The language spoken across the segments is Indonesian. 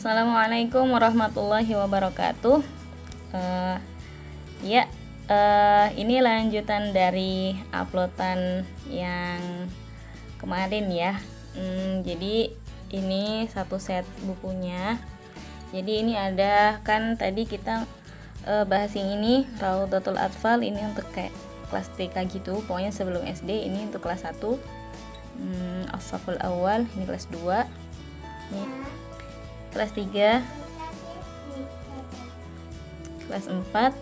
Assalamualaikum warahmatullahi wabarakatuh. Eh, ya, ini lanjutan dari uploadan yang kemarin ya. Jadi ini satu set bukunya. Jadi ini ada kan tadi kita bahas yang ini Raudhatul Atfal, ini untuk kayak kelas TK gitu. Pokoknya sebelum SD, ini untuk kelas 1. As-Safful Awal, ini kelas 2. Ini kelas 3, kelas 4,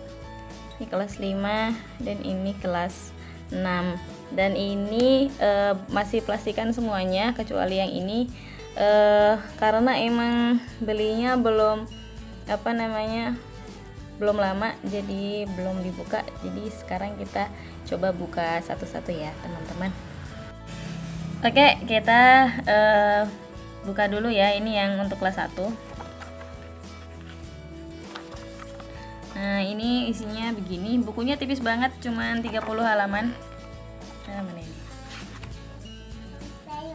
ini kelas 5, dan ini kelas 6. Dan ini masih plastikan semuanya kecuali yang ini, karena emang belinya belum belum lama, jadi belum dibuka. Jadi sekarang kita coba buka satu-satu ya teman-teman. Oke, kita buka dulu ya, ini yang untuk kelas 1. Nah, ini isinya begini. Bukunya tipis banget, cuman 30 halaman. Nah, mana ini?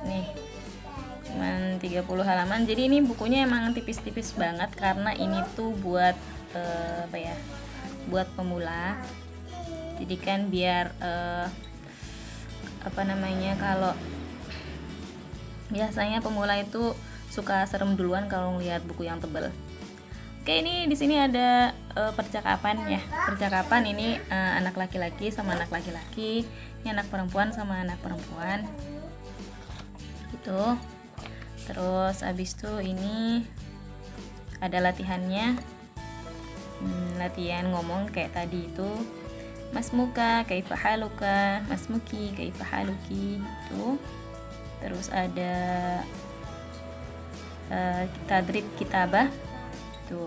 Nih, cuman 30 halaman. Jadi ini bukunya emang tipis-tipis banget karena ini tuh buat buat pemula. Jadi kan biar kalau biasanya pemula itu suka serem duluan kalau ngelihat buku yang tebal. Oke, ini di sini ada percakapan ya. Percakapan ini anak laki-laki sama anak laki-laki, ini anak perempuan sama anak perempuan. Gitu. Terus abis itu ini ada latihannya. Latihan ngomong kayak tadi itu. Mas muka, kaifa haluka, mas muki, kaifa haluki, gitu. Terus ada tadrib kitabah tuh,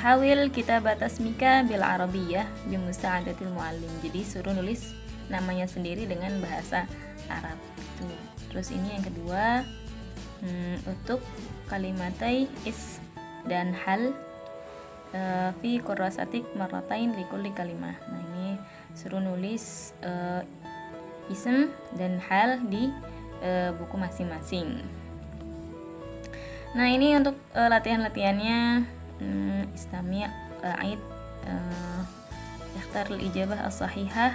hawil kitabah tasmika bil arabiyah bi musa'adatil muallim. Jadi suruh nulis namanya sendiri dengan bahasa Arab tuh. Terus ini yang kedua, untuk kalimatai is dan hal fi qurrasatik marratain likulli kalimah. Nah, ini suruh nulis ism dan hal di buku masing-masing. Nah, ini untuk latihan-latihannya, istami' a'id ikhtar al-ijabah as-sahihah.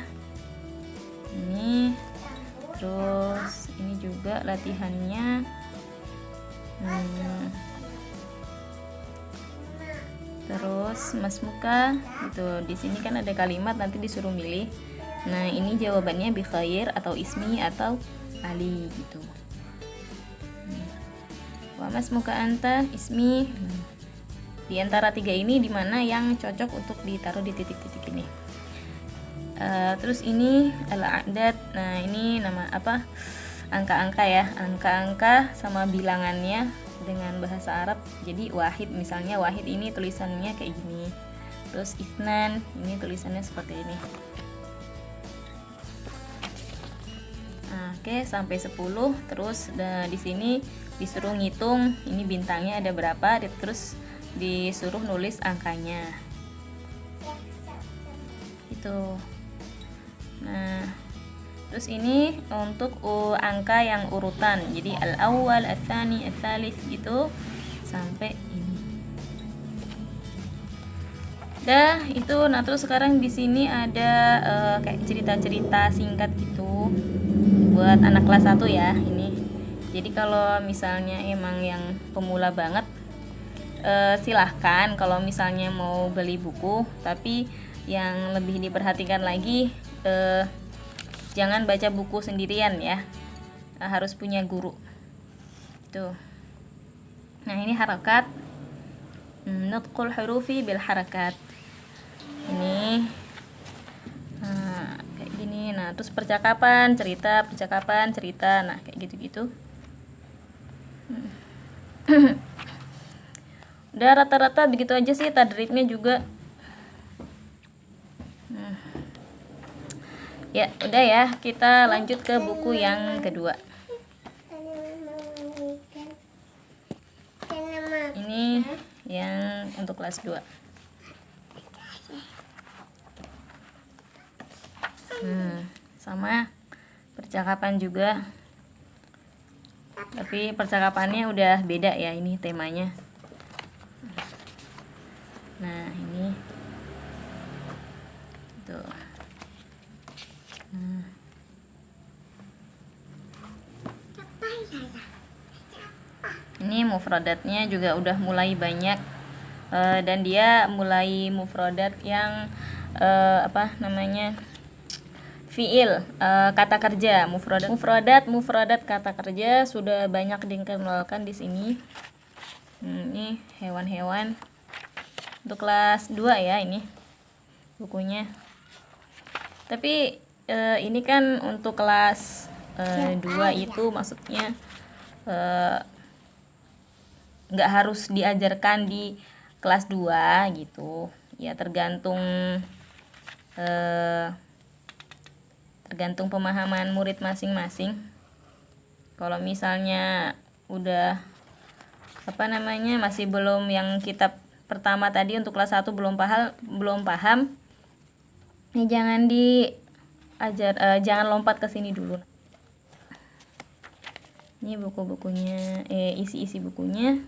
Ini terus ini juga latihannya, terus mas muka gitu. Di sini kan ada kalimat, nanti disuruh milih. Nah, ini jawabannya bi khair atau ismi atau Ali gitu. Wa mas muka anta ismi. Di antara 3 ini dimana yang cocok untuk ditaruh di titik-titik ini. Terus ini al-a'dad. Nah, ini nama apa? Angka-angka ya. Angka-angka sama bilangannya dengan bahasa Arab. Jadi wahid, misalnya wahid ini tulisannya kayak gini. Terus ifnan ini tulisannya seperti ini. Oke, sampai 10. Terus di sini disuruh ngitung ini bintangnya ada berapa, terus disuruh nulis angkanya. Itu. Nah, terus ini untuk angka yang urutan. Jadi al-awwal, al-tsani, al-tsalits gitu sampai ini. Dah, itu. Nah, terus sekarang di sini ada kayak cerita-cerita singkat gitu buat anak kelas 1 ya ini. Jadi kalau misalnya emang yang pemula banget, silahkan kalau misalnya mau beli buku, tapi yang lebih diperhatikan lagi, jangan baca buku sendirian ya, harus punya guru tuh. Nah, ini harakat, nutqul hurufi bil harakat ini. Kayak gini. Nah, terus percakapan cerita. Nah, kayak gitu-gitu. Udah rata-rata begitu aja sih tadribnya juga. Ya, udah ya, kita lanjut ke buku yang kedua. Ini yang untuk kelas 2. Sama percakapan juga, tapi percakapannya udah beda ya ini temanya. Nah, ini tuh. Ini mufradatnya juga udah mulai banyak, dan dia mulai mufradat yang fiil, kata kerja. Mufradat kata kerja sudah banyak dikenalkan di sini. Ini hewan-hewan untuk kelas 2 ya, ini bukunya. Tapi ini kan untuk kelas 2 itu maksudnya nggak harus diajarkan di kelas 2 gitu ya, tergantung pemahaman murid masing-masing. Kalau misalnya udah masih belum, yang kitab pertama tadi untuk kelas 1 belum paham, ini jangan jangan lompat ke sini dulu. Ini buku-bukunya, isi-isi bukunya.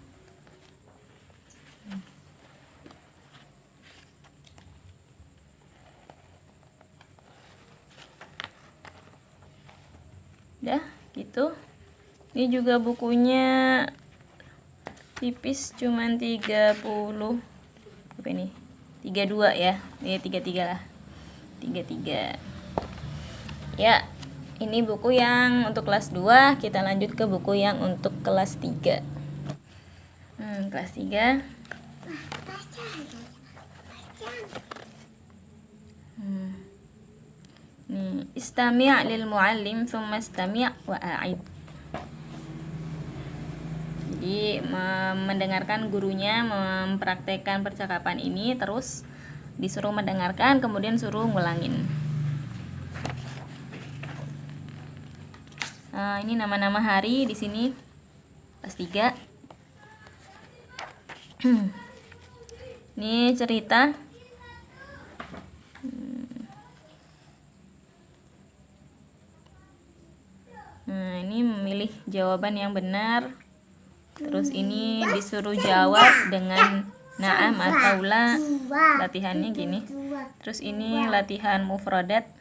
Udah gitu. Ini juga bukunya tipis, cuman 30 apa ini, 32 ya, 33 lah, 33 ya. Ini buku yang untuk kelas 2. Kita lanjut ke buku yang untuk kelas 3. Kelas 3. Nih, istami' lil muallim thumma istami' wa a'id. Jadi mendengarkan gurunya mempraktekkan percakapan ini, terus disuruh mendengarkan, kemudian suruh ngulangin. Ini nama-nama hari di sini kelas 3. Ini cerita. Nah, ini memilih jawaban yang benar. Terus ini disuruh jawab dengan na'am atau la. Latihannya gini. Terus ini latihan mufradat,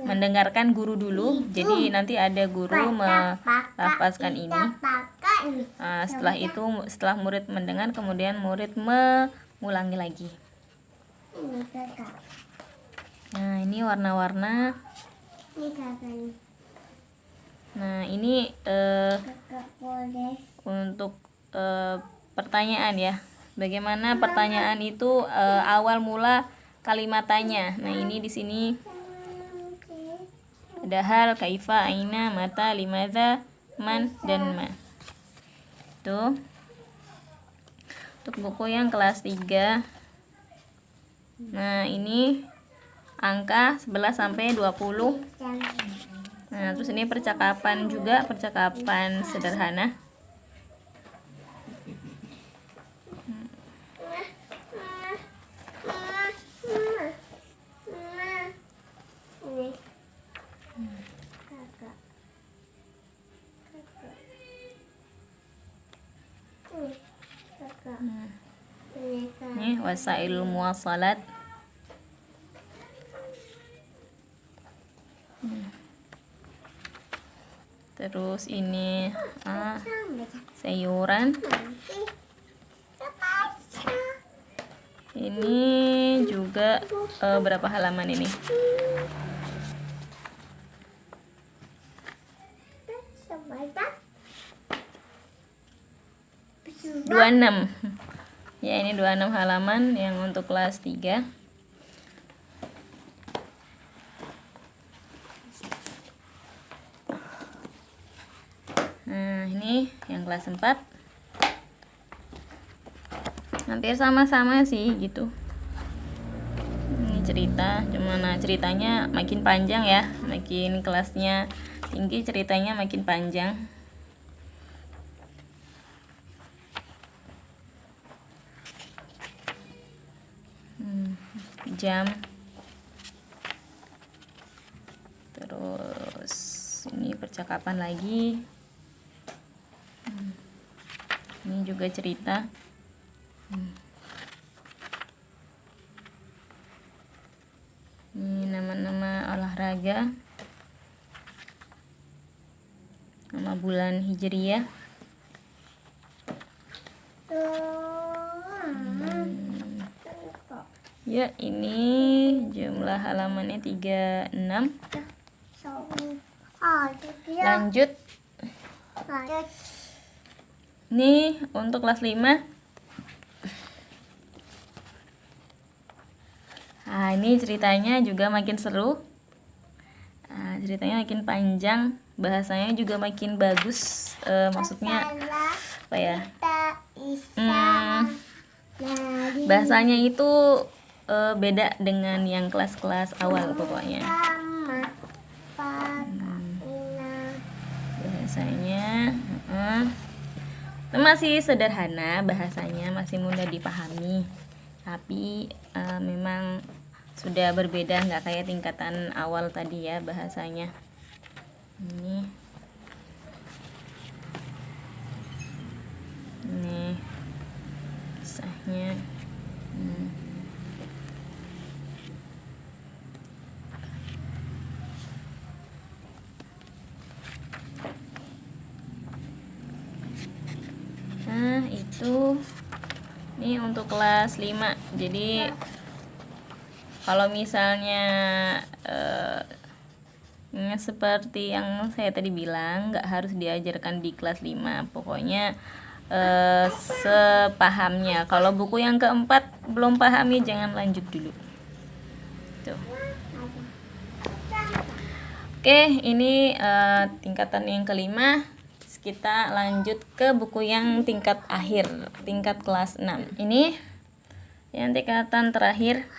mendengarkan guru dulu. Jadi nanti ada guru melafazkan ini. Setelah itu, setelah murid mendengar, kemudian murid mengulangi lagi. Nah, ini warna-warna. Nah, ini untuk pertanyaan ya. Bagaimana pertanyaan itu awal mula kalimatannya. Nah, ini di sini ada hal, kaifa, aina, mata, limadza, man, dan ma. Tuh. Untuk buku yang kelas 3. Nah, ini angka 11 sampai 20. Nah, terus ini percakapan juga, percakapan sederhana. Ini wasailul muwasalat. Terus ini sayuran. Ini juga berapa halaman ini? 26. Ya, ini 26 halaman yang untuk kelas 3. Nah, ini yang kelas 4. Hampir sama-sama sih gitu. Ini cerita, cuman ceritanya makin panjang ya, makin kelasnya tinggi ceritanya makin panjang. Jam. Terus ini percakapan lagi. Ini juga cerita. olahraga, nama bulan Hijriyah. Ya, ini jumlah halamannya 36. Lanjut. Nih untuk kelas 5. Nah, ini ceritanya juga makin seru. Nah, ceritanya makin panjang, bahasanya juga makin bagus. Maksudnya apa ya? Bahasanya itu beda dengan yang kelas-kelas awal pokoknya. Bahasanya itu masih sederhana, bahasanya masih mudah dipahami, tapi memang sudah berbeda, nggak kayak tingkatan awal tadi ya bahasanya. Ini kisahnya. Nah, itu ini untuk kelas 5. Jadi kalau misalnya seperti yang saya tadi bilang, nggak harus diajarkan di kelas 5. Pokoknya sepahamnya. Kalau buku yang keempat belum paham ya jangan lanjut dulu. Tuh. Oke, ini tingkatan yang kelima. Kita lanjut ke buku yang tingkat akhir, tingkat kelas 6. Ini yang tingkatan terakhir.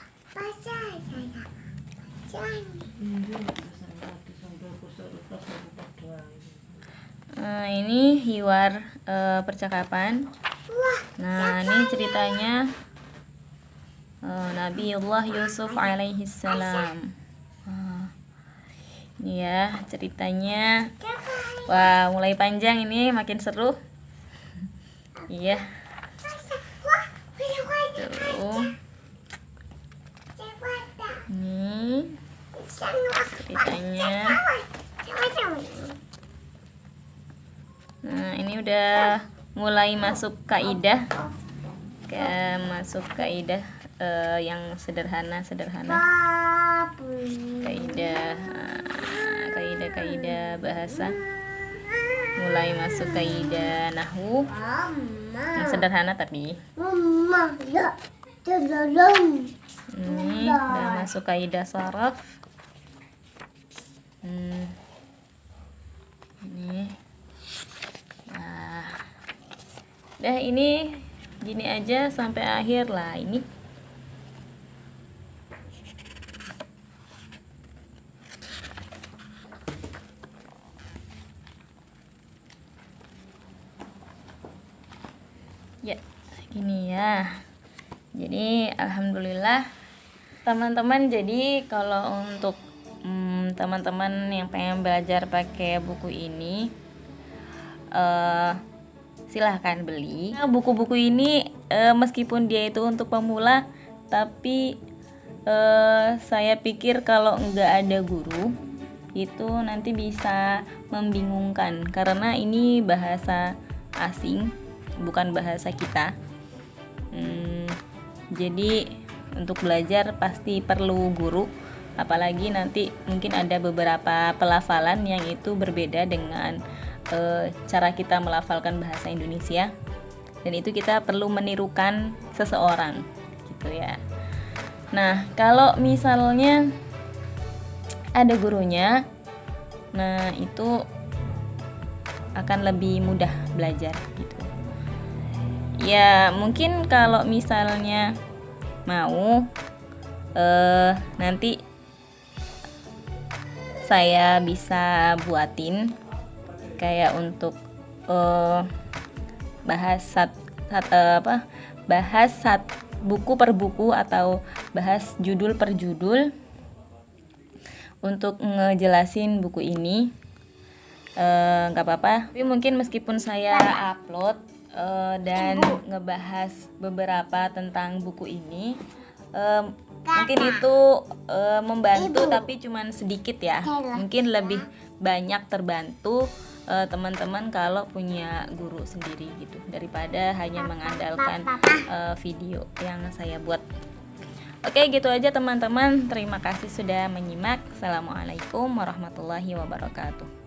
Ini hiwar percakapan. Nah, ini ceritanya Nabiullah Yusuf alaihi salam. Ini ya ceritanya. Wah, mulai panjang ini, makin seru. Iya. Tuh. Ini ceritanya. Nah, ini udah mulai masuk kaidah. Masuk kaidah yang sederhana. Kaidah bahasa. Mulai masuk kaidah nahwu yang sederhana tapi ini udah masuk kaidah sharaf. Ini nah ini gini aja sampai akhir lah ini. Ya, gini ya. Jadi alhamdulillah teman-teman, jadi kalau untuk teman-teman yang pengen belajar pakai buku ini silahkan beli. Nah, buku-buku ini meskipun dia itu untuk pemula, tapi saya pikir kalau nggak ada guru itu nanti bisa membingungkan karena ini bahasa asing, bukan bahasa kita. Jadi untuk belajar pasti perlu guru, apalagi nanti mungkin ada beberapa pelafalan yang itu berbeda dengan cara kita melafalkan bahasa Indonesia, dan itu kita perlu menirukan seseorang gitu ya. Nah, kalau misalnya ada gurunya, nah itu akan lebih mudah belajar gitu. Ya mungkin kalau misalnya mau nanti saya bisa buatin kayak untuk bahas buku per buku atau bahas judul per judul untuk ngejelasin buku ini. Nggak apa-apa, tapi mungkin meskipun saya upload dan ngebahas beberapa tentang buku ini, Mungkin itu membantu tapi cuman sedikit ya. Mungkin lebih banyak terbantu teman-teman kalau punya guru sendiri gitu, daripada hanya mengandalkan video yang saya buat. Oke, gitu aja teman-teman. Terima kasih sudah menyimak. Assalamualaikum warahmatullahi wabarakatuh.